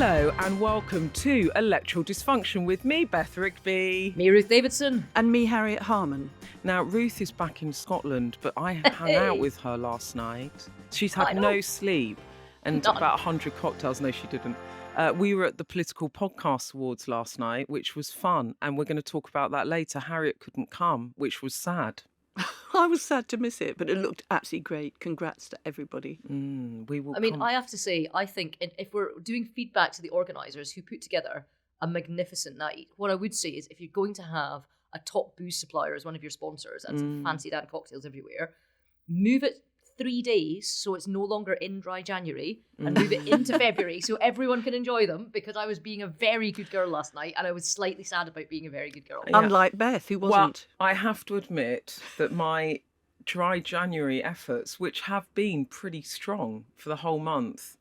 Hello and welcome to Electoral Dysfunction with me, Beth Rigby. Me, Ruth Davidson. And me, Harriet Harman. Now, Ruth is back in Scotland, but I hung out with her last night. She's had no sleep and None. about 100 cocktails. No, she didn't. We were at the Political Podcast Awards last night, which was fun, and we're going to talk about that later. Harriet couldn't come, which was sad. I was sad to miss it, but it looked absolutely great. Congrats to everybody. I have to say, I think if we're doing feedback to the organisers who put together a magnificent night, what I would say is if you're going to have a top booze supplier as one of your sponsors and some fancy dan cocktails everywhere, move it 3 days so it's no longer in dry January and move it into February so everyone can enjoy them, because I was being a very good girl last night and I was slightly sad about being a very good girl. Yeah. Unlike Beth, who wasn't. Well, I have to admit that my dry January efforts, which have been pretty strong for the whole month,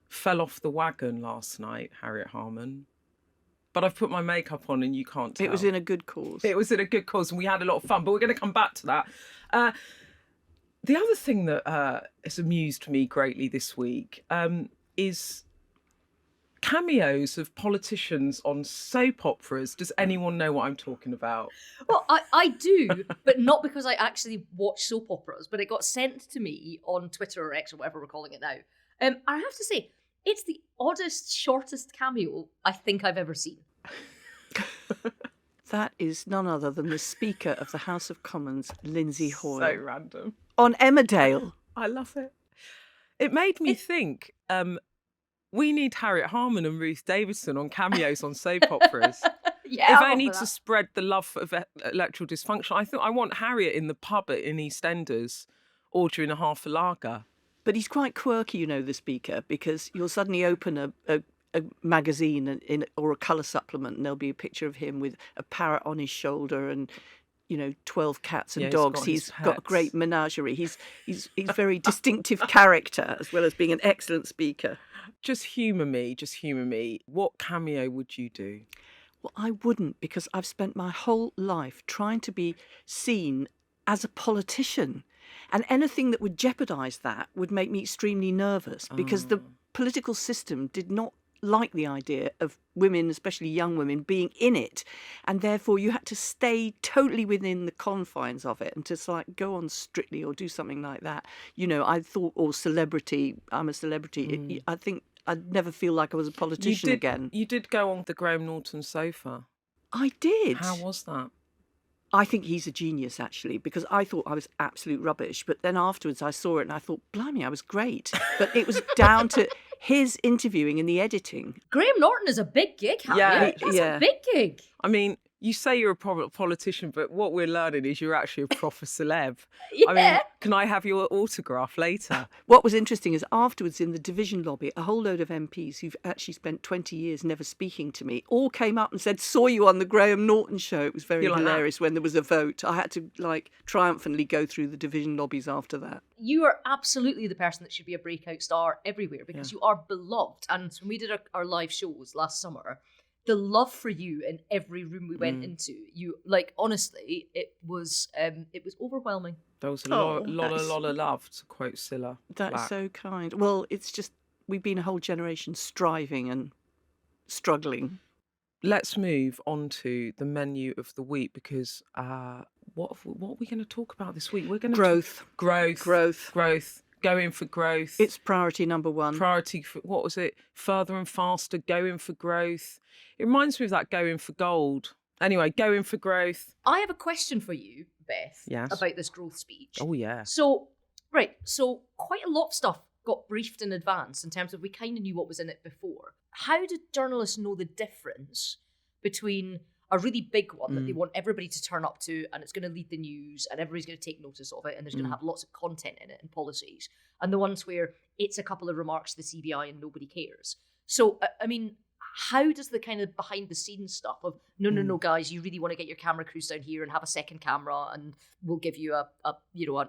fell off the wagon last night, Harriet Harman. But I've put my makeup on and you can't tell. It was in a good cause. It was in a good cause and we had a lot of fun, but we're going to come back to that. The other thing that has amused me greatly this week is cameos of politicians on soap operas. Does anyone know what I'm talking about? Well, I do, but not because I actually watch soap operas, but it got sent to me on Twitter or X or whatever we're calling it now. I have to say, it's the oddest, shortest cameo I think I've ever seen. That is none other than the Speaker of the House of Commons, Lindsay Hoyle. So random. On Emmerdale. I love it. It made me think, we need Harriet Harman and Ruth Davidson on cameos on soap operas. Yeah, if only to spread the love of electoral dysfunction. I want Harriet in the pub in EastEnders ordering a half a lager. But he's quite quirky, the Speaker, because you'll suddenly open a magazine or a colour supplement and there'll be a picture of him with a parrot on his shoulder and 12 cats and dogs. He's got a great menagerie. He's very distinctive character as well as being an excellent speaker. Just humour me. What cameo would you do? Well, I wouldn't, because I've spent my whole life trying to be seen as a politician. And anything that would jeopardise that would make me extremely nervous, because the political system did not like the idea of women, especially young women, being in it, and therefore you had to stay totally within the confines of it and just go on Strictly or do something like that. I thought, or Celebrity, I'm a celebrity. I think I'd never feel like I was a politician again. You did go on the Graham Norton sofa. I did. How was that? I think he's a genius, actually, because I thought I was absolute rubbish. But then afterwards I saw it and I thought, blimey, I was great. But it was down to his interviewing and the editing. Graham Norton is a big gig, Harriet. That's a big gig. I mean, you say you're a politician, but what we're learning is you're actually a proper celeb. Yeah. I mean, can I have your autograph later? What was interesting is afterwards in the division lobby, a whole load of MPs who've actually spent 20 years never speaking to me all came up and said, saw you on the Graham Norton show. It was very hilarious when there was a vote. I had to triumphantly go through the division lobbies after that. You are absolutely the person that should be a breakout star everywhere, because you are beloved. And when we did our live shows last summer, the love for you in every room we went into, honestly, it was overwhelming. There was a lot of love, to quote Cilla. That's so kind. Well, it's just, we've been a whole generation striving and struggling. Let's move on to the menu of the week, because what are we going to talk about this week? We're going to growth. Going for growth. It's priority number one. Priority for, what was it? Further and faster, going for growth. It reminds me of that going for gold. Anyway, going for growth. I have a question for you, Beth, yes, about this growth speech. Oh, yeah. So quite a lot of stuff got briefed in advance in terms of we kind of knew what was in it before. How did journalists know the difference between a really big one that they want everybody to turn up to and it's going to lead the news and everybody's going to take notice of it and there's going to have lots of content in it and policies, and the ones where it's a couple of remarks to the CBI and nobody cares? So, I mean, how does the kind of behind the scenes stuff of, no, guys, you really want to get your camera crews down here and have a second camera and we'll give you an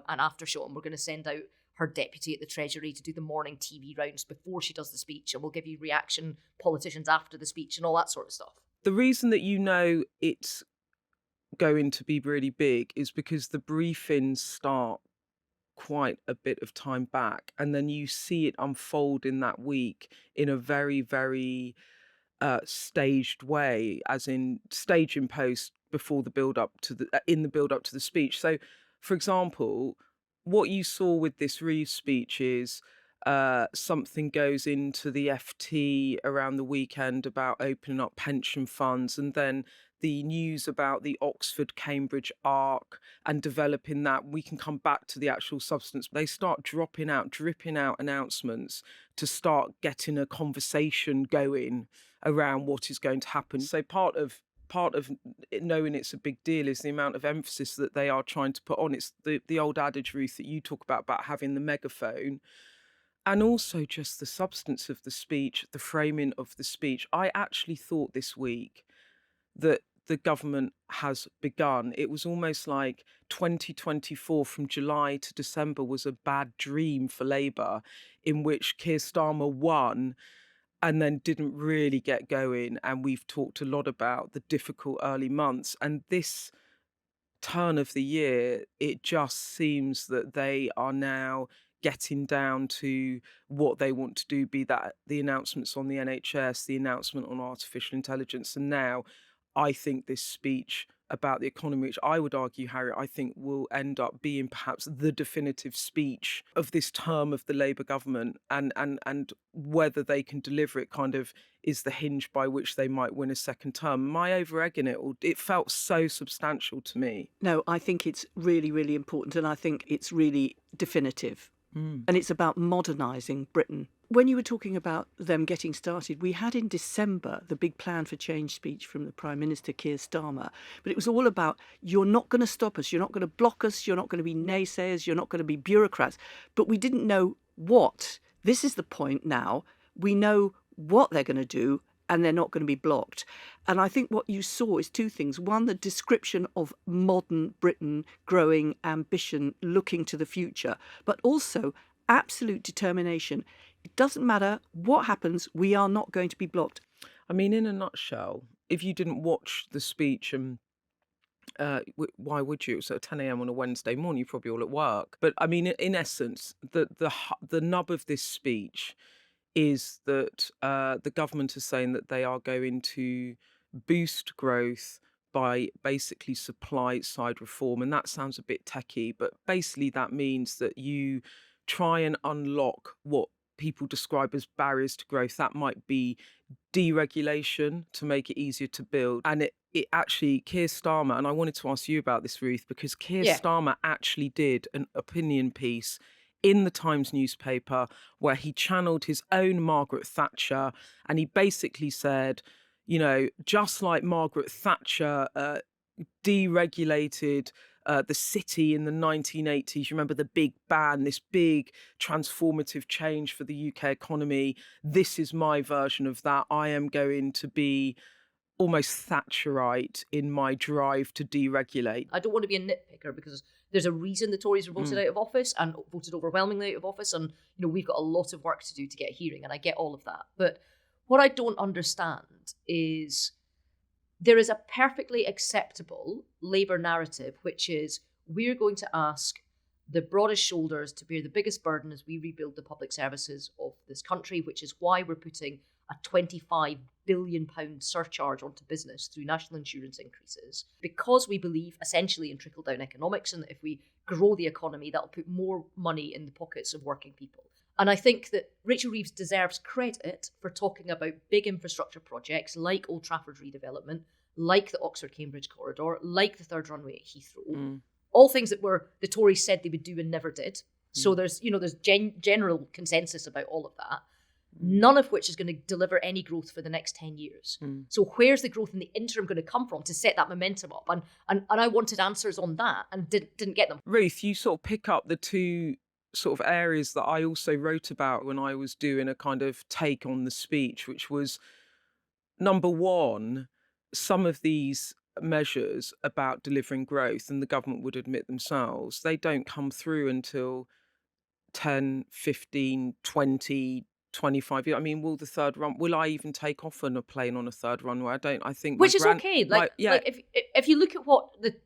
after show and we're going to send out her deputy at the Treasury to do the morning TV rounds before she does the speech and we'll give you reaction politicians after the speech and all that sort of stuff? The reason that it's going to be really big is because the briefings start quite a bit of time back, and then you see it unfold in that week in a very, very staged way, as in stage in post before the build up to the in the build up to the speech. So, for example, what you saw with this Reeves speech is something goes into the FT around the weekend about opening up pension funds, and then the news about the Oxford Cambridge arc and developing that. We can come back to the actual substance. They start dripping out announcements to start getting a conversation going around what is going to happen. So part of knowing it's a big deal is the amount of emphasis that they are trying to put on. It's the old adage, Ruth, that you talk about having the megaphone, and also just the substance of the speech, the framing of the speech. I actually thought this week that the government has begun. It was almost like 2024 from July to December was a bad dream for Labour, in which Keir Starmer won and then didn't really get going. And we've talked a lot about the difficult early months. And this turn of the year, it just seems that they are now getting down to what they want to do, be that the announcements on the NHS, the announcement on artificial intelligence. And now I think this speech about the economy, which I would argue, Harriet, I think will end up being perhaps the definitive speech of this term of the Labour government, and whether they can deliver it kind of is the hinge by which they might win a second term. Am I over-egging it? It felt so substantial to me. No, I think it's really, really important, and I think it's really definitive. And it's about modernising Britain. When you were talking about them getting started, we had in December the big plan for change speech from the Prime Minister, Keir Starmer. But it was all about, you're not going to stop us, you're not going to block us, you're not going to be naysayers, you're not going to be bureaucrats. But we didn't know what. This is the point now. We know what they're going to do, and they're not going to be blocked. And I think what you saw is two things. One, the description of modern Britain, growing ambition, looking to the future, but also absolute determination. It doesn't matter what happens, we are not going to be blocked. I mean, in a nutshell, if you didn't watch the speech, and why would you? So at 10 a.m. on a Wednesday morning, you're probably all at work. But I mean, in essence, the nub of this speech is that the government is saying that they are going to boost growth by basically supply side reform. And that sounds a bit techie, but basically that means that you try and unlock what people describe as barriers to growth. That might be deregulation to make it easier to build. And it actually, Keir Starmer, and I wanted to ask you about this, Ruth, because Keir Starmer actually did an opinion piece in the Times newspaper where he channeled his own Margaret Thatcher, and he basically said, you know, just like Margaret Thatcher deregulated the city in the 1980s, you remember the big ban, this big transformative change for the UK economy. This is my version of that. I am going to be almost Thatcherite in my drive to deregulate. I don't want to be a nitpicker, because there's a reason the Tories were voted out of office and voted overwhelmingly out of office. And, you know, we've got a lot of work to do to get a hearing, and I get all of that. But what I don't understand is there is a perfectly acceptable Labour narrative, which is we're going to ask the broadest shoulders to bear the biggest burden as we rebuild the public services of this country, which is why we're putting a £25 billion surcharge onto business through national insurance increases, because we believe essentially in trickle-down economics, and that if we grow the economy, that'll put more money in the pockets of working people. And I think that Rachel Reeves deserves credit for talking about big infrastructure projects like Old Trafford redevelopment, like the Oxford-Cambridge corridor, like the third runway at Heathrow, all things that the Tories said they would do and never did. So there's general consensus about all of that, none of which is going to deliver any growth for the next 10 years. So where's the growth in the interim going to come from to set that momentum up? And I wanted answers on that and didn't get them. Ruth, you sort of pick up the two sort of areas that I also wrote about when I was doing a kind of take on the speech, which was, number one, some of these measures about delivering growth, and the government would admit themselves, they don't come through until 10, 15, 20, 25 years. I mean, will I even take off on a plane on a third runway? I think which is okay. Like if you look at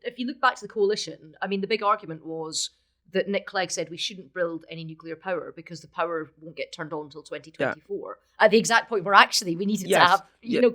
if you look back to the coalition, I mean, the big argument was that Nick Clegg said we shouldn't build any nuclear power because the power won't get turned on until 2024. At the exact point where actually we needed to have,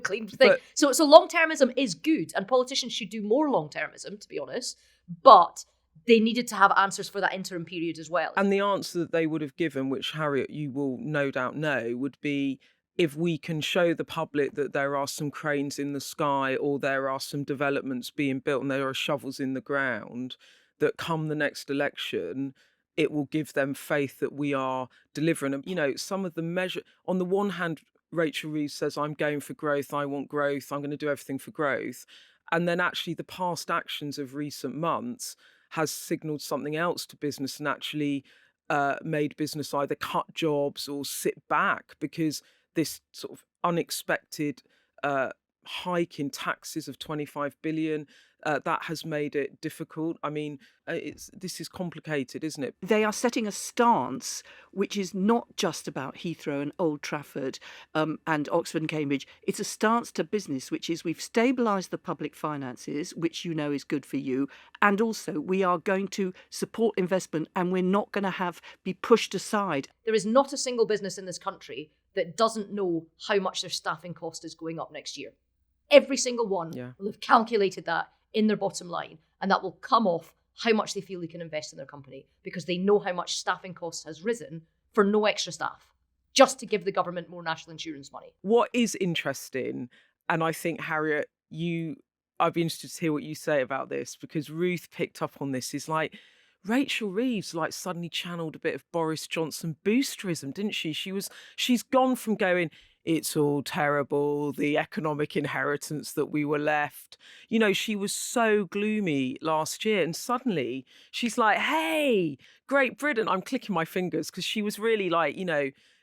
clean thing. So long-termism is good, and politicians should do more long-termism, to be honest. But they needed to have answers for that interim period as well. And the answer that they would have given, which Harriet, you will no doubt know, would be, if we can show the public that there are some cranes in the sky or there are some developments being built and there are shovels in the ground, that come the next election, it will give them faith that we are delivering. And, some of the measure, on the one hand, Rachel Reeves says, I'm going for growth, I want growth, I'm going to do everything for growth. And then actually the past actions of recent months has signalled something else to business and actually made business either cut jobs or sit back, because this sort of unexpected hike in taxes of 25 billion, that has made it difficult. I mean, this is complicated, isn't it? They are setting a stance which is not just about Heathrow and Old Trafford and Oxford and Cambridge. It's a stance to business, which is we've stabilised the public finances, which is good for you, and also we are going to support investment and we're not going to be pushed aside. There is not a single business in this country that doesn't know how much their staffing cost is going up next year. Every single one will have calculated that in their bottom line, and that will come off how much they feel they can invest in their company, because they know how much staffing costs has risen for no extra staff, just to give the government more national insurance money. What is interesting, and I think, Harriet, I'd be interested to hear what you say about this, because Ruth picked up on this, is like, Rachel Reeves suddenly channeled a bit of Boris Johnson boosterism, didn't she? She's gone from going, it's all terrible, the economic inheritance that we were left. She was so gloomy last year, and suddenly she's like, hey, Great Britain. I'm clicking my fingers because she was really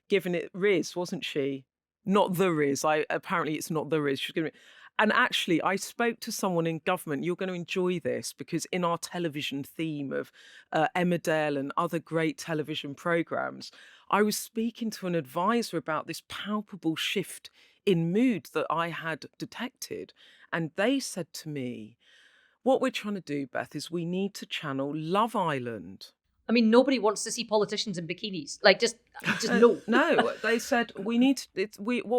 giving it Riz, wasn't she? Not the Riz. Apparently it's not the Riz. She's giving it. And actually, I spoke to someone in government. You're going to enjoy this, because in our television theme of Emmerdale and other great television programmes, I was speaking to an advisor about this palpable shift in mood that I had detected. And they said to me, what we're trying to do, Beth, is we need to channel Love Island. I mean, nobody wants to see politicians in bikinis. Just no. No, they said what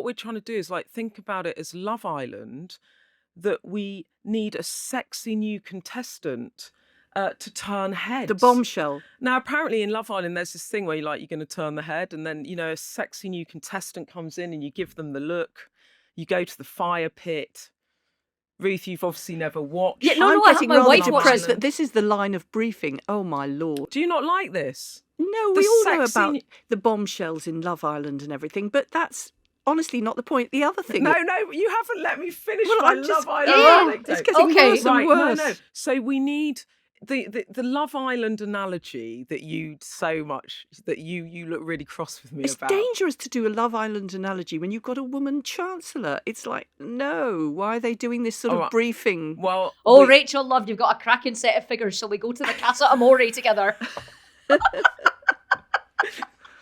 we're trying to do is think about it as Love Island, that we need a sexy new contestant to turn heads. The bombshell. Now, apparently in Love Island, there's this thing where you're going to turn the head, and then, a sexy new contestant comes in and you give them the look. You go to the fire pit. Ruth, you've obviously never watched. Yeah, I'm getting rather depressed them. that this is the line of briefing. Oh, my Lord. Do you not like this? No, we all know about the bombshells in Love Island and everything, but that's honestly not the point. The other thing... No, you haven't let me finish my Love Island anecdote. It's getting worse and worse. No. So we need... The Love Island analogy that you look really cross with me about. It's dangerous to do a Love Island analogy when you've got a woman chancellor. It's like, no, why are they doing this sort of briefing? Well, Rachel, love, you've got a cracking set of figures. Shall we go to the Casa Amore together?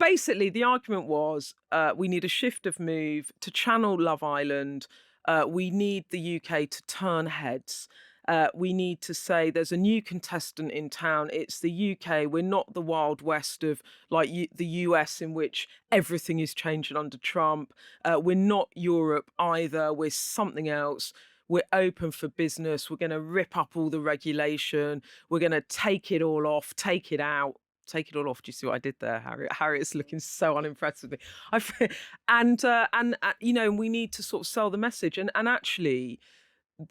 Basically, the argument was we need a shift of move to channel Love Island. We need the UK to turn heads. We need to say there's a new contestant in town. It's the UK. We're not the Wild West of the US, in which everything is changing under Trump. We're not Europe either. We're something else. We're open for business. We're going to rip up all the regulation. We're going to take it all off, take it out. Take it all off. Do you see what I did there, Harriet? Harriet's looking so unimpressed with me. And we need to sort of sell the message. And actually,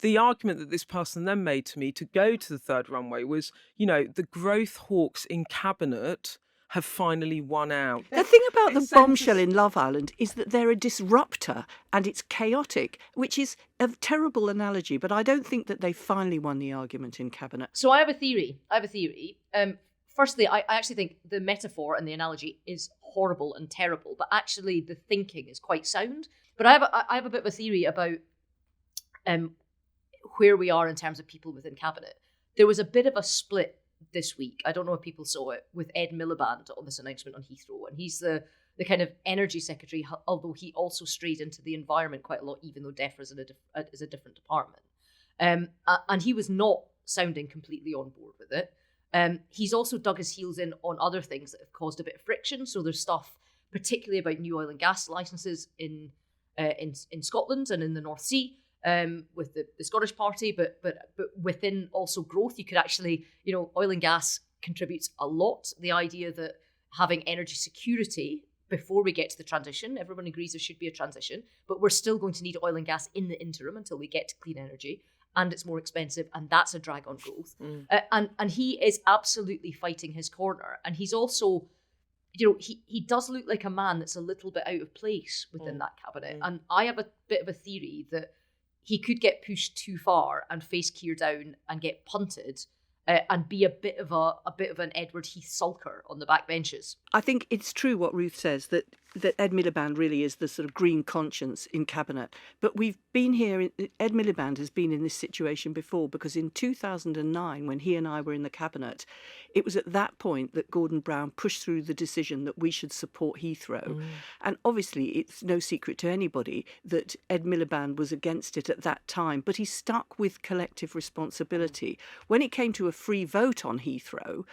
the argument that this person then made to me to go to the third runway was, the growth hawks in cabinet have finally won out. The thing about the bombshell in Love Island is that they're a disruptor and it's chaotic, which is a terrible analogy, but I don't think that they finally won the argument in cabinet. So I have a theory. Firstly, I actually think the metaphor and the analogy is horrible and terrible, but actually the thinking is quite sound. But I have a bit of a theory about where we are in terms of people within cabinet. There was a bit of a split this week. I don't know if people saw it, with Ed Miliband on this announcement on Heathrow, and he's the kind of energy secretary, although he also strayed into the environment quite a lot, even though DEFRA is a different department. And he was not sounding completely on board with it. He's also dug his heels in on other things that have caused a bit of friction. So there's stuff particularly about new oil and gas licenses in Scotland and in the North Sea, with the Scottish Party, but within also growth, you could actually, oil and gas contributes a lot. The idea that having energy security before we get to the transition, everyone agrees there should be a transition, but we're still going to need oil and gas in the interim until we get to clean energy, and it's more expensive, and that's a drag on growth. And he is absolutely fighting his corner, and he's also, he does look like a man that's a little bit out of place within that cabinet. And I have a bit of a theory that he could get pushed too far and face Keir down and get punted, and be a bit of an Edward Heath sulker on the backbenches. I think it's true what Ruth says, that Ed Miliband really is the sort of green conscience in cabinet. But we've been here, Ed Miliband has been in this situation before, because in 2009, when he and I were in the cabinet, it was at that point that Gordon Brown pushed through the decision that we should support Heathrow. And obviously it's no secret to anybody that Ed Miliband was against it at that time, but he stuck with collective responsibility. When it came to a free vote on Heathrow,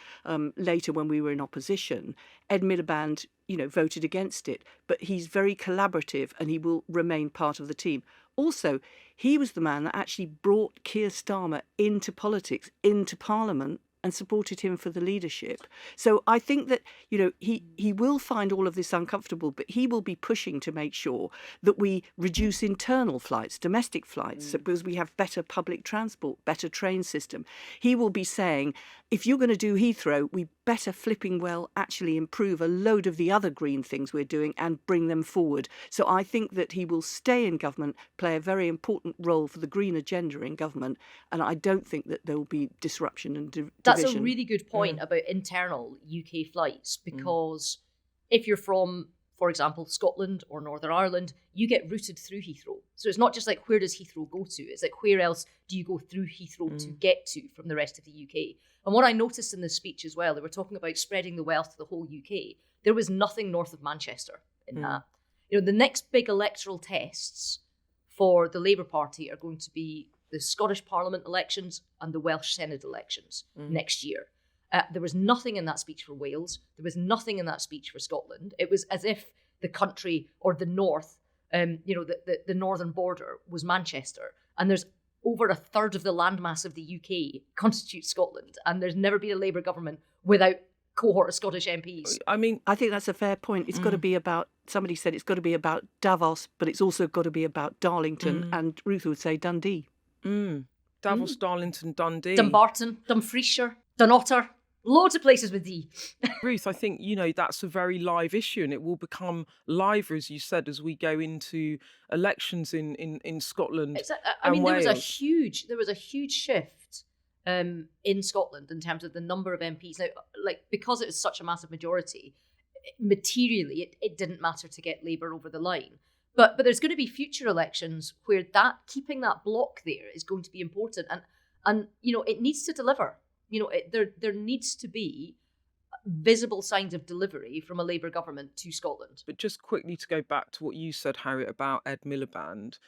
later when we were in opposition, Ed Miliband, voted against it, but he's very collaborative and he will remain part of the team. Also, he was the man that actually brought Keir Starmer into politics, into Parliament, and supported him for the leadership. So I think that, he will find all of this uncomfortable, but he will be pushing to make sure that we reduce internal flights, domestic flights, because we have better public transport, better train system. He will be saying, if you're going to do Heathrow, we better flipping well actually improve a load of the other green things we're doing and bring them forward. So I think that he will stay in government, play a very important role for the green agenda in government, and I don't think that there will be disruption and division. That's a really good point about internal UK flights, because if you're from, for example, Scotland or Northern Ireland, you get routed through Heathrow. So it's not just like, where does Heathrow go to? It's like, where else do you go through Heathrow to get to from the rest of the UK? And what I noticed in this speech as well, they were talking about spreading the wealth to the whole UK. There was nothing north of Manchester in that. The next big electoral tests for the Labour Party are going to be the Scottish Parliament elections and the Welsh Senate elections next year. There was nothing in that speech for Wales. There was nothing in that speech for Scotland. It was as if the country, or the north, the northern border was Manchester. And there's over a third of the landmass of the UK constitutes Scotland. And there's never been a Labour government without cohort of Scottish MPs. I think that's a fair point. It's got to be about, somebody said it's got to be about Davos, but it's also got to be about Darlington, and Ruth would say Dundee. Davos, Darlington, Dundee, Dumbarton, Dumfriesshire, Dunotter, loads of places with D. Ruth, I think, that's a very live issue, and it will become liver, as you said, as we go into elections in Scotland. And Wales. There was a huge shift in Scotland in terms of the number of MPs. Now, because it was such a massive majority, materially, it didn't matter to get Labour over the line. But there's going to be future elections where keeping that block there is going to be important, and it needs to deliver. There needs to be visible signs of delivery from a Labour government to Scotland. But just quickly to go back to what you said, Harriet, about Ed Miliband.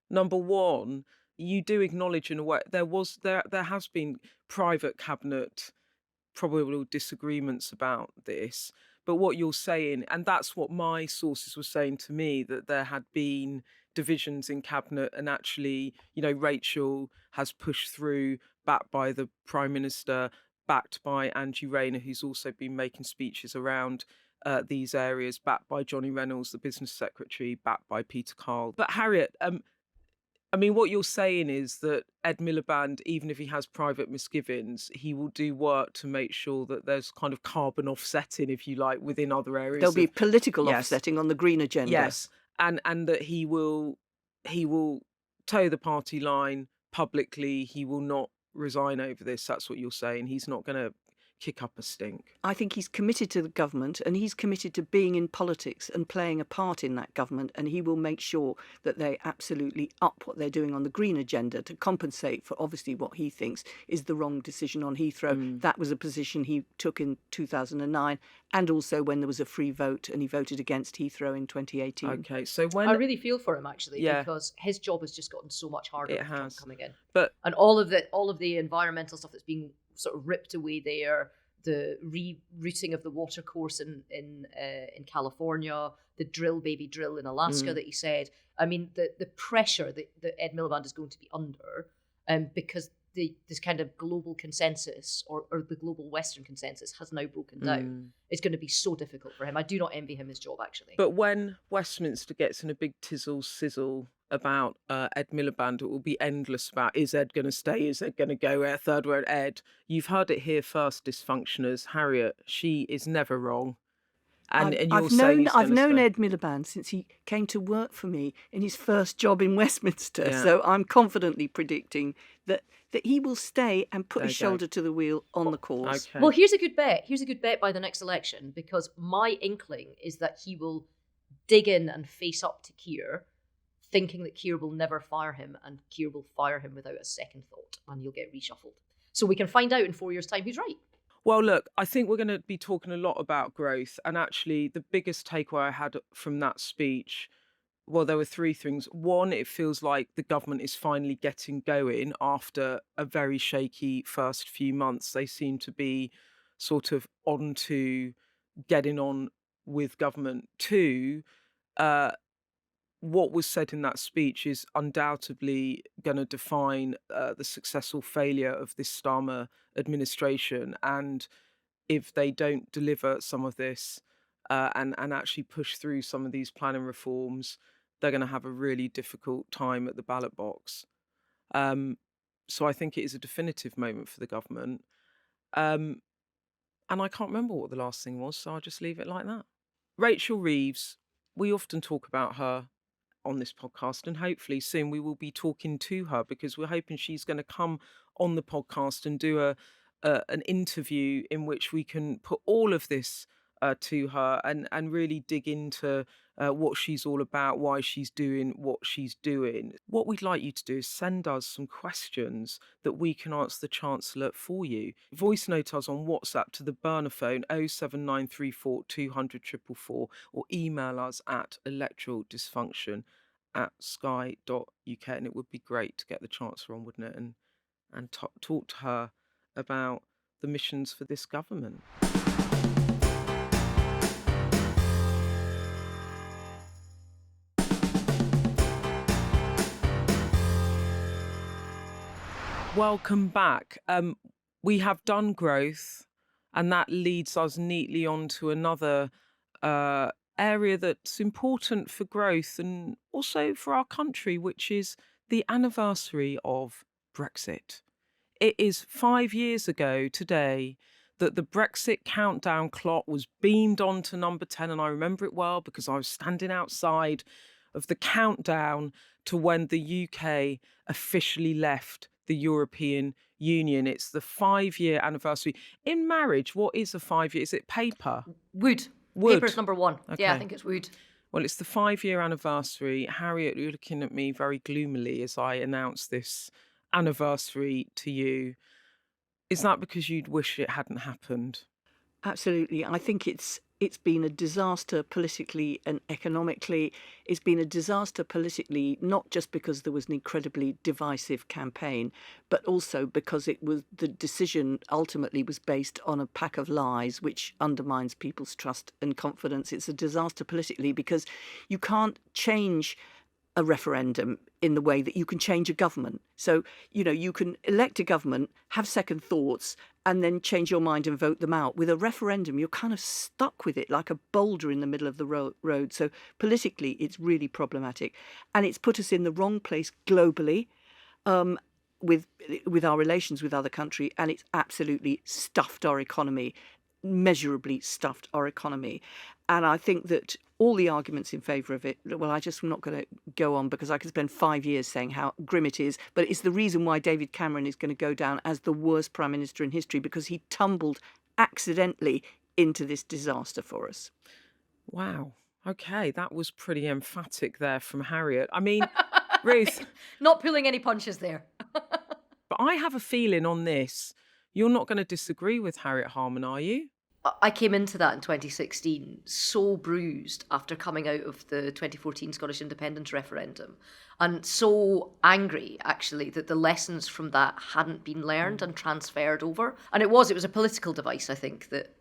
Number one, you do acknowledge in a way there has been private cabinet probable disagreements about this. But what you're saying, and that's what my sources were saying to me, that there had been divisions in cabinet, and actually, Rachel has pushed through, backed by the Prime Minister, backed by Angie Rayner, who's also been making speeches around these areas, backed by Johnny Reynolds, the Business Secretary, backed by Peter Carl. But Harriet, what you're saying is that Ed Miliband, even if he has private misgivings, he will do work to make sure that there's kind of carbon offsetting, if you like, within other areas. There'll be political offsetting on the green agenda. Yes, and that he will toe the party line publicly. He will not resign over this. That's what you're saying. He's not going to kick up a stink. I think he's committed to the government, and he's committed to being in politics and playing a part in that government, and he will make sure that they absolutely up what they're doing on the green agenda to compensate for obviously what he thinks is the wrong decision on Heathrow. That was a position he took in 2009, and also when there was a free vote and he voted against Heathrow in 2018. Okay, so when I really feel for him actually, because his job has just gotten so much harder. It has coming in, and all of the environmental stuff that's being sort of ripped away there, the rerouting of the water course in California, the baby drill in Alaska that he said. I mean, the pressure that Ed Miliband is going to be under, because this kind of global consensus or the global Western consensus has now broken down. It's going to be so difficult for him. I do not envy him his job, actually. But when Westminster gets in a big sizzle about Ed Miliband, it will be endless about, is Ed going to stay? Is Ed going to go? A third word, Ed. You've heard it here first, Dysfunctioners. Harriet, she is never wrong. And you're saying he's I've known stay. Ed Miliband since he came to work for me in his first job in Westminster. Yeah. So I'm confidently predicting that he will stay and put his shoulder to the wheel on the cause. Okay. Well, here's a good bet. Here's a good bet by the next election, because my inkling is that he will dig in and face up to Keir, thinking that Keir will never fire him, and Keir will fire him without a second thought, and he'll get reshuffled. So we can find out in 4 years' time who's right. Well, look, I think we're going to be talking a lot about growth. And actually, the biggest takeaway I had from that speech, well, there were three things. One, it feels like the government is finally getting going after a very shaky first few months. They seem to be sort of on to getting on with government. Two, what was said in that speech is undoubtedly going to define the successful failure of this Starmer administration. And if they don't deliver some of this and actually push through some of these planning reforms, they're going to have a really difficult time at the ballot box. So I think it is a definitive moment for the government. And I can't remember what the last thing was, so I'll just leave it like that. Rachel Reeves, we often talk about her on this podcast, and hopefully soon we will be talking to her, because we're hoping she's going to come on the podcast and do an interview in which we can put all of this to her and really dig into what she's all about, why she's doing what she's doing. What we'd like you to do is send us some questions that we can answer the Chancellor for you. Voice note us on WhatsApp to the burner phone 07934 200 444, or email us at electoraldysfunction@sky.uk, and it would be great to get the Chancellor on, wouldn't it, and talk to her about the missions for this government. Welcome back. We have done growth, and that leads us neatly on to another area that's important for growth and also for our country, which is the anniversary of Brexit. It is 5 years ago today that the Brexit countdown clock was beamed onto number 10, and I remember it well because I was standing outside of the countdown to when the UK officially left the European Union. It's the 5-year anniversary. In marriage, what is a 5 year? Is it paper? Wood. Wood. Paper's number one. Okay. Yeah, I think it's wood. Well, it's the 5-year anniversary. Harriet, you're looking at me very gloomily as I announce this anniversary to you. Is that because you'd wish it hadn't happened? Absolutely. I think it's been a disaster politically and economically. It's been a disaster politically, not just because there was an incredibly divisive campaign, but also because the decision ultimately was based on a pack of lies, which undermines people's trust and confidence. It's a disaster politically because you can't change a referendum in the way that you can change a government. So, you can elect a government, have second thoughts, and then change your mind and vote them out. With a referendum, you're kind of stuck with it like a boulder in the middle of the road. So politically, it's really problematic. And it's put us in the wrong place globally with our relations with other countries, and it's absolutely stuffed our economy, measurably stuffed our economy. And I think that all the arguments in favour of it, well, I'm not going to go on because I could spend 5 years saying how grim it is, but it's the reason why David Cameron is going to go down as the worst Prime Minister in history, because he tumbled accidentally into this disaster for us. Wow. Okay, that was pretty emphatic there from Harriet. I mean, Ruth. Not pulling any punches there. But I have a feeling on this, you're not going to disagree with Harriet Harman, are you? I came into that in 2016 so bruised after coming out of the 2014 Scottish independence referendum, and so angry actually that the lessons from that hadn't been learned and transferred over. And it was a political device, I think, that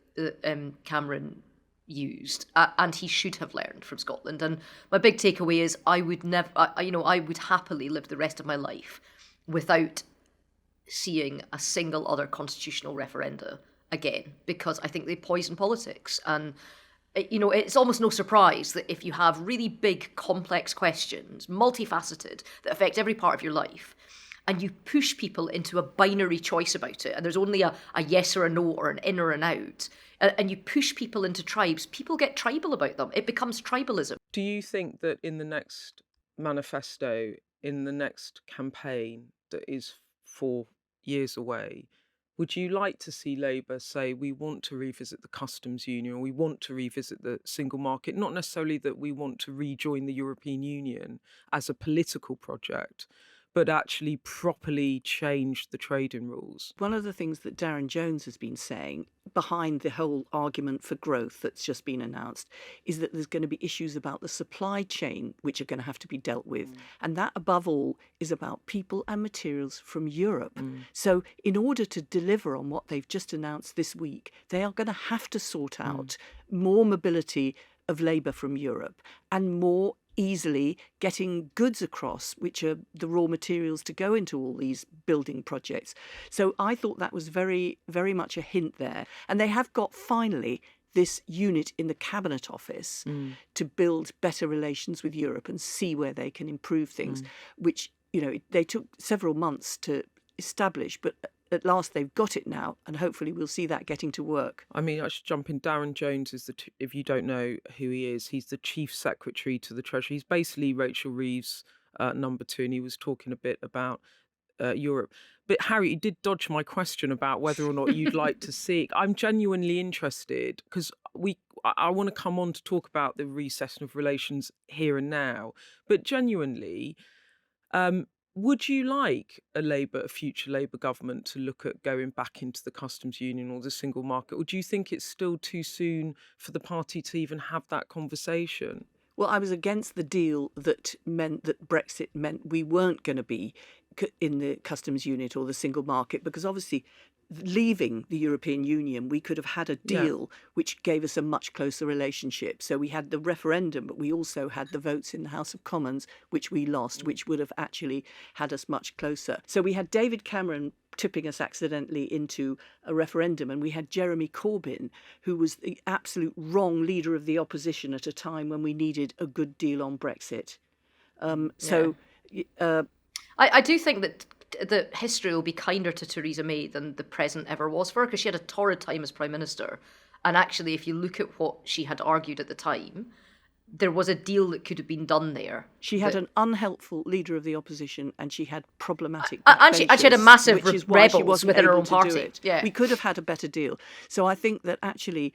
Cameron used, and he should have learned from Scotland. And my big takeaway is I would happily live the rest of my life without seeing a single other constitutional referenda again, because I think they poison politics. And it's almost no surprise that if you have really big, complex questions, multifaceted, that affect every part of your life, and you push people into a binary choice about it, and there's only a yes or a no or an in or an out, and you push people into tribes, people get tribal about them. It becomes tribalism. Do you think that in the next manifesto, in the next campaign that is 4 years away, would you like to see Labour say we want to revisit the customs union, or we want to revisit the single market? Not necessarily that we want to rejoin the European Union as a political project, but actually properly change the trading rules. One of the things that Darren Jones has been saying behind the whole argument for growth that's just been announced is that there's going to be issues about the supply chain which are going to have to be dealt with. And that, above all, is about people and materials from Europe. So in order to deliver on what they've just announced this week, they are going to have to sort out more mobility of labour from Europe and more easily getting goods across, which are the raw materials to go into all these building projects. So I thought that was very, very much a hint there. And they have got finally this unit in the Cabinet Office to build better relations with Europe and see where they can improve things, which, they took several months to establish, but at last they've got it now, and hopefully we'll see that getting to work. I mean, I should jump in. Darren Jones is if you don't know who he is, he's the Chief Secretary to the Treasury. He's basically Rachel Reeves' number 2, and he was talking a bit about Europe. But Harry, you did dodge my question about whether or not you'd like to see it. I'm genuinely interested because I want to come on to talk about the recession of relations here and now. But genuinely, would you like a future Labour government to look at going back into the customs union or the single market? Or do you think it's still too soon for the party to even have that conversation? Well, I was against the deal that meant that Brexit meant we weren't going to be in the customs unit or the single market, because obviously leaving the European Union, we could have had a deal which gave us a much closer relationship. So we had the referendum, but we also had the votes in the House of Commons, which we lost, which would have actually had us much closer. So we had David Cameron tipping us accidentally into a referendum, and we had Jeremy Corbyn, who was the absolute wrong leader of the opposition at a time when we needed a good deal on Brexit. I do think that the history will be kinder to Theresa May than the present ever was for her, because she had a torrid time as Prime Minister. And actually, if you look at what she had argued at the time, there was a deal that could have been done there. She had an unhelpful leader of the opposition, and she had problematic and she had a massive which is why she rebels wasn't within her able own to party. do it. Yeah. We could have had a better deal. So I think that actually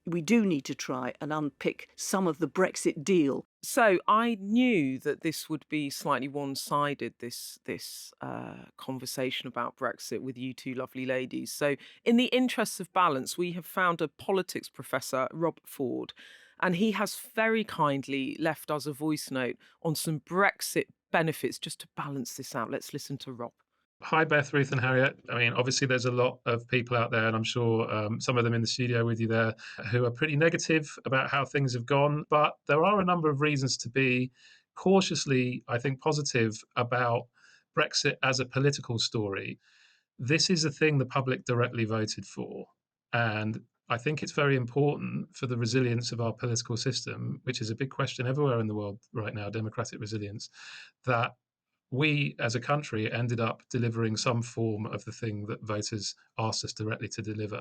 we do need to try and unpick some of the Brexit deal. So I knew that this would be slightly one-sided, this conversation about Brexit with you two lovely ladies. So in the interests of balance, we have found a politics professor, Rob Ford, and he has very kindly left us a voice note on some Brexit benefits just to balance this out. Let's listen to Rob. Hi, Beth, Ruth and Harriet. I mean, obviously there's a lot of people out there, and I'm sure some of them in the studio with you there, who are pretty negative about how things have gone. But there are a number of reasons to be cautiously, I think, positive about Brexit as a political story. This is a thing the public directly voted for. And I think it's very important for the resilience of our political system, which is a big question everywhere in the world right now, democratic resilience, that we as a country ended up delivering some form of the thing that voters asked us directly to deliver.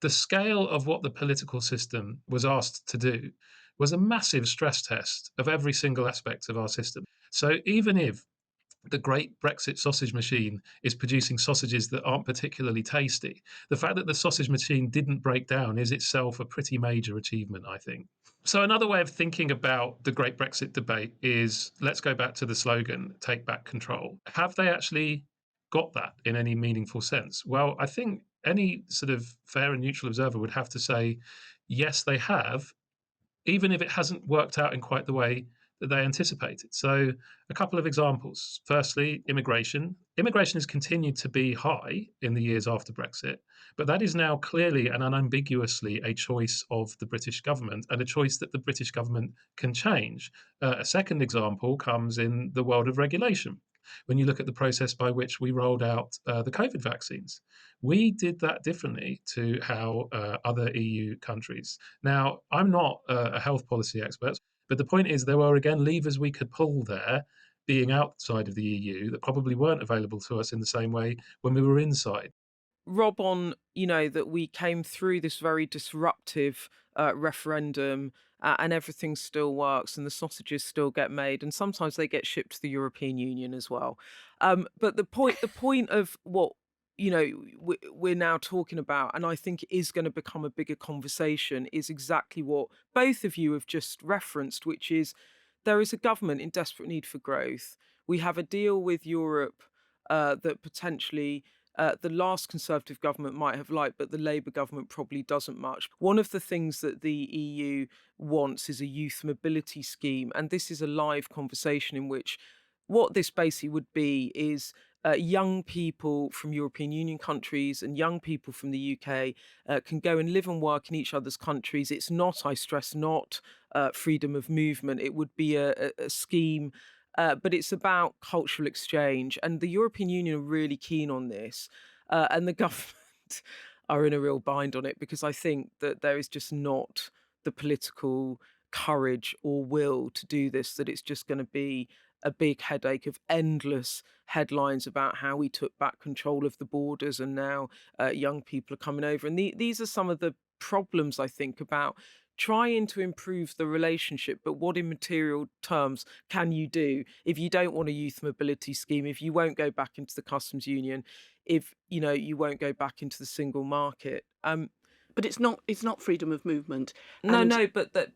The scale of what the political system was asked to do was a massive stress test of every single aspect of our system. So even if the great Brexit sausage machine is producing sausages that aren't particularly tasty, the fact that the sausage machine didn't break down is itself a pretty major achievement, I think. So another way of thinking about the great Brexit debate is, let's go back to the slogan, take back control. Have they actually got that in any meaningful sense? Well, I think any sort of fair and neutral observer would have to say, yes, they have, even if it hasn't worked out in quite the way that they anticipated. So, a couple of examples. Firstly, immigration. Immigration has continued to be high in the years after Brexit, but that is now clearly and unambiguously a choice of the British government and a choice that the British government can change. A second example comes in the world of regulation. When you look at the process by which we rolled out the COVID vaccines, we did that differently to how other EU countries. Now, I'm not a health policy expert, but the point is there were again levers we could pull there, being outside of the EU, that probably weren't available to us in the same way when we were inside. Rob, on, that we came through this very disruptive referendum, and everything still works and the sausages still get made, and sometimes they get shipped to the European Union as well. But the point of what we're now talking about, and I think is going to become a bigger conversation, is exactly what both of you have just referenced, which is there is a government in desperate need for growth. We have a deal with Europe that potentially the last Conservative government might have liked, but the Labour government probably doesn't much. One of the things that the EU wants is a youth mobility scheme, and this is a live conversation in which what this basically would be is young people from European Union countries and young people from the UK can go and live and work in each other's countries. It's not, I stress, not freedom of movement. It would be a scheme, but it's about cultural exchange. And the European Union are really keen on this. And the government are in a real bind on it because I think that there is just not the political courage or will to do this, that it's just going to be a big headache of endless headlines about how we took back control of the borders and now young people are coming over. And these are some of the problems, I think, about trying to improve the relationship, but what in material terms can you do if you don't want a youth mobility scheme, if you won't go back into the customs union, if you won't go back into the single market? But it's not freedom of movement. No, And no, but that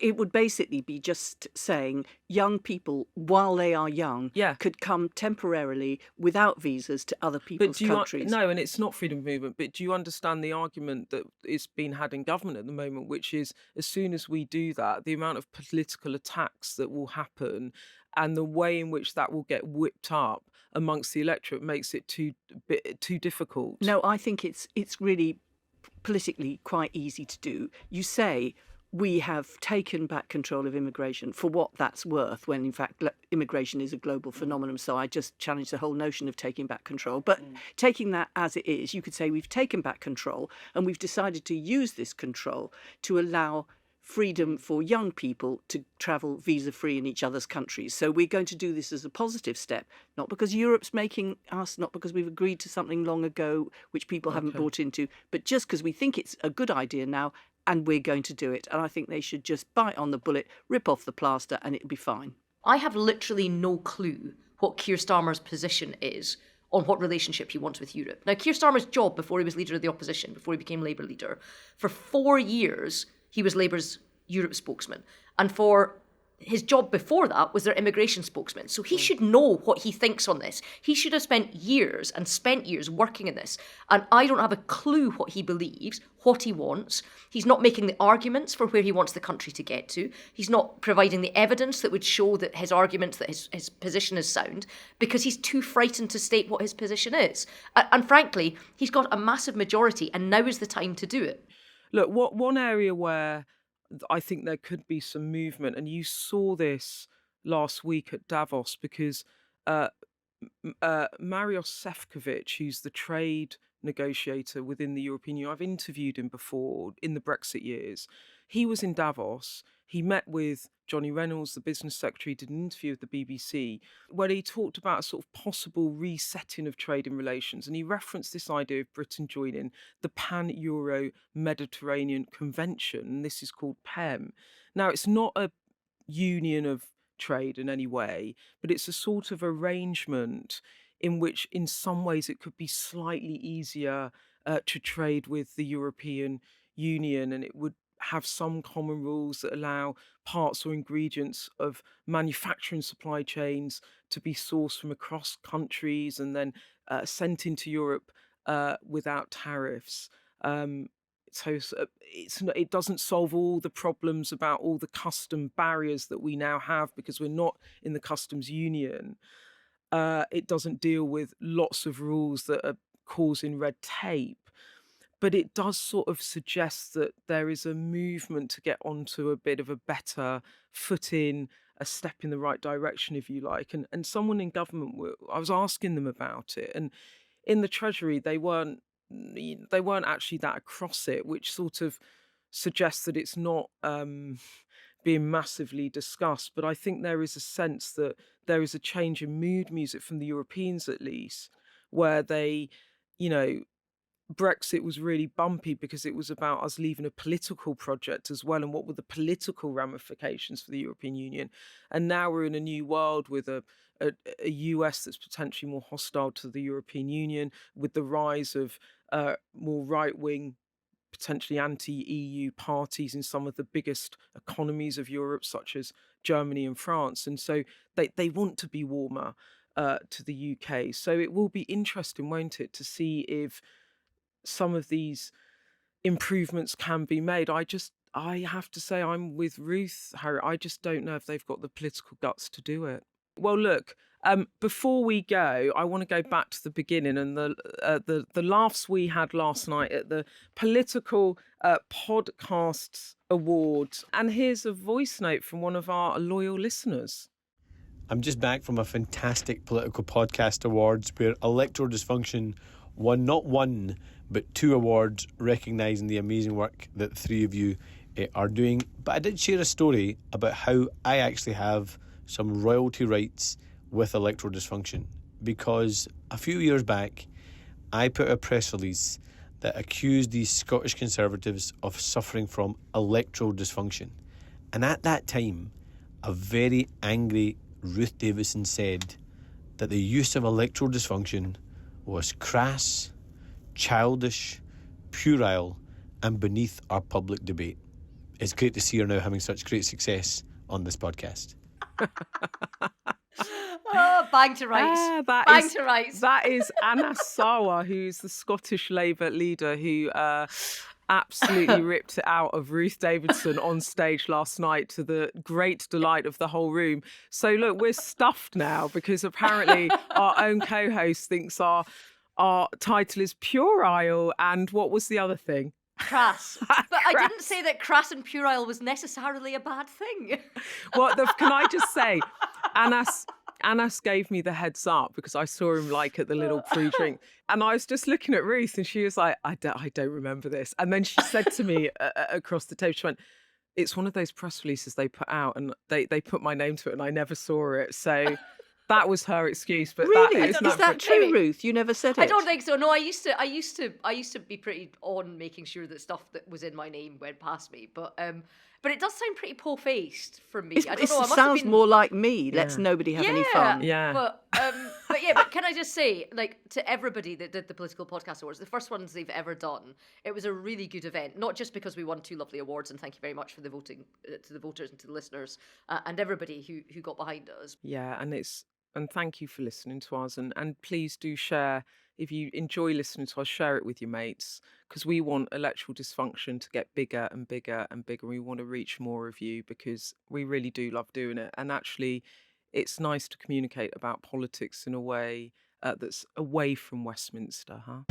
it would basically be just saying young people, while they are young, Yeah. could come temporarily without visas to other But people's do you countries. no, and it's not freedom of movement. But do you understand the argument that is being had in government at the moment, which is as soon as we do that, the amount of political attacks that will happen, and the way in which that will get whipped up amongst the electorate makes it too difficult. No, I think it's really politically quite easy to do. You say we have taken back control of immigration for what that's worth, when in fact immigration is a global phenomenon. So I just challenge the whole notion of taking back control. But taking that as it is, you could say we've taken back control and we've decided to use this control to allow freedom for young people to travel visa-free in each other's countries. So we're going to do this as a positive step, not because Europe's making us, not because we've agreed to something long ago which people haven't bought into, but just because we think it's a good idea now and we're going to do it. And I think they should just bite on the bullet, rip off the plaster, and it'll be fine. I have literally no clue what Keir Starmer's position is on what relationship he wants with Europe. Now, Keir Starmer's job before he was leader of the opposition, before he became Labour leader, for 4 years, he was Labour's Europe spokesman. And for his job before that was their immigration spokesman. So he should know what he thinks on this. He should have spent years working in this. And I don't have a clue what he believes, what he wants. He's not making the arguments for where he wants the country to get to. He's not providing the evidence that would show that his arguments, that his position is sound, because he's too frightened to state what his position is. And frankly, he's got a massive majority, and now is the time to do it. Look, one area where I think there could be some movement, and you saw this last week at Davos, because Marios Sefcovic, who's the trade negotiator within the European Union, I've interviewed him before in the Brexit years. He was in Davos. He met with Johnny Reynolds, the business secretary, did an interview with the BBC where he talked about a sort of possible resetting of trading relations. And he referenced this idea of Britain joining the Pan-Euro-Mediterranean Convention. And this is called PEM. Now, it's not a union of trade in any way, but it's a sort of arrangement in which in some ways it could be slightly easier to trade with the European Union, and it would have some common rules that allow parts or ingredients of manufacturing supply chains to be sourced from across countries and then sent into Europe without tariffs. So it doesn't solve all the problems about all the custom barriers that we now have because we're not in the customs union. It doesn't deal with lots of rules that are causing red tape. But it does sort of suggest that there is a movement to get onto a bit of a better footing, a step in the right direction, if you like. And someone in government, I was asking them about it, and in the Treasury, they weren't actually that across it, which sort of suggests that it's not being massively discussed. But I think there is a sense that there is a change in mood music from the Europeans, at least, where they, Brexit was really bumpy because it was about us leaving a political project as well, and what were the political ramifications for the European Union. And now we're in a new world with a US that's potentially more hostile to the European Union, with the rise of more right-wing, potentially anti-EU parties in some of the biggest economies of Europe, such as Germany and France. And so they want to be warmer to the UK. So it will be interesting, won't it, to see if some of these improvements can be made. I have to say I'm with Ruth, Harry. I just don't know if they've got the political guts to do it. Well, look, before we go, I want to go back to the beginning and the laughs we had last night at the Political Podcasts Awards. And here's a voice note from one of our loyal listeners. I'm just back from a fantastic Political Podcast Awards where Electoral Dysfunction won not one, but 2 awards recognising the amazing work that the 3 of you are doing. But I did share a story about how I actually have some royalty rights with Electoral Dysfunction, because a few years back I put a press release that accused these Scottish Conservatives of suffering from electoral dysfunction. And at that time, a very angry Ruth Davidson said that the use of electoral dysfunction was crass, childish, puerile, and beneath our public debate. It's great to see her now having such great success on this podcast. Oh, bang to rights. Bang to rights. That is Anas Sawa, who's the Scottish Labour leader who absolutely ripped it out of Ruth Davidson on stage last night to the great delight of the whole room. So look, we're stuffed now because apparently our own co-host thinks our title is puerile, and what was the other thing? Crass. But I didn't say that crass and puerile was necessarily a bad thing. Can I just say, Anas gave me the heads up because I saw him at the little pre-drink, and I was just looking at Ruth and she was like, I don't remember this. And then she said to me across the table, she went, it's one of those press releases they put out and they put my name to it and I never saw it. So that was her excuse. But really? Is that true, Ruth? You never said it? I don't think so. No, I used to be pretty on making sure that stuff that was in my name went past me. But it does sound pretty po-faced from me. I don't know. It sounds more like me. Let's nobody have any fun. Yeah. But can I just say, to everybody that did the Political Podcast Awards, the first ones they've ever done, it was a really good event. Not just because we won 2 lovely awards, and thank you very much for the voting to the voters and to the listeners and everybody who got behind us. Yeah, and thank you for listening to us, and please do share. If you enjoy listening to us, share it with your mates, because we want Electoral Dysfunction to get bigger and bigger and bigger. We want to reach more of you because we really do love doing it. And actually, it's nice to communicate about politics in a way that's away from Westminster, huh?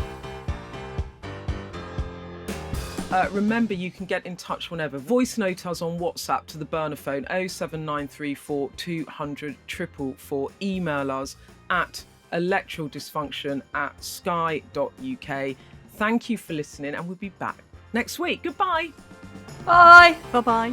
Remember, you can get in touch whenever. Voice note us on WhatsApp to the burner phone 07934 200 444. Email us at electoraldysfunction@sky.uk. Thank you for listening, and we'll be back next week. Goodbye. Bye. Bye-bye.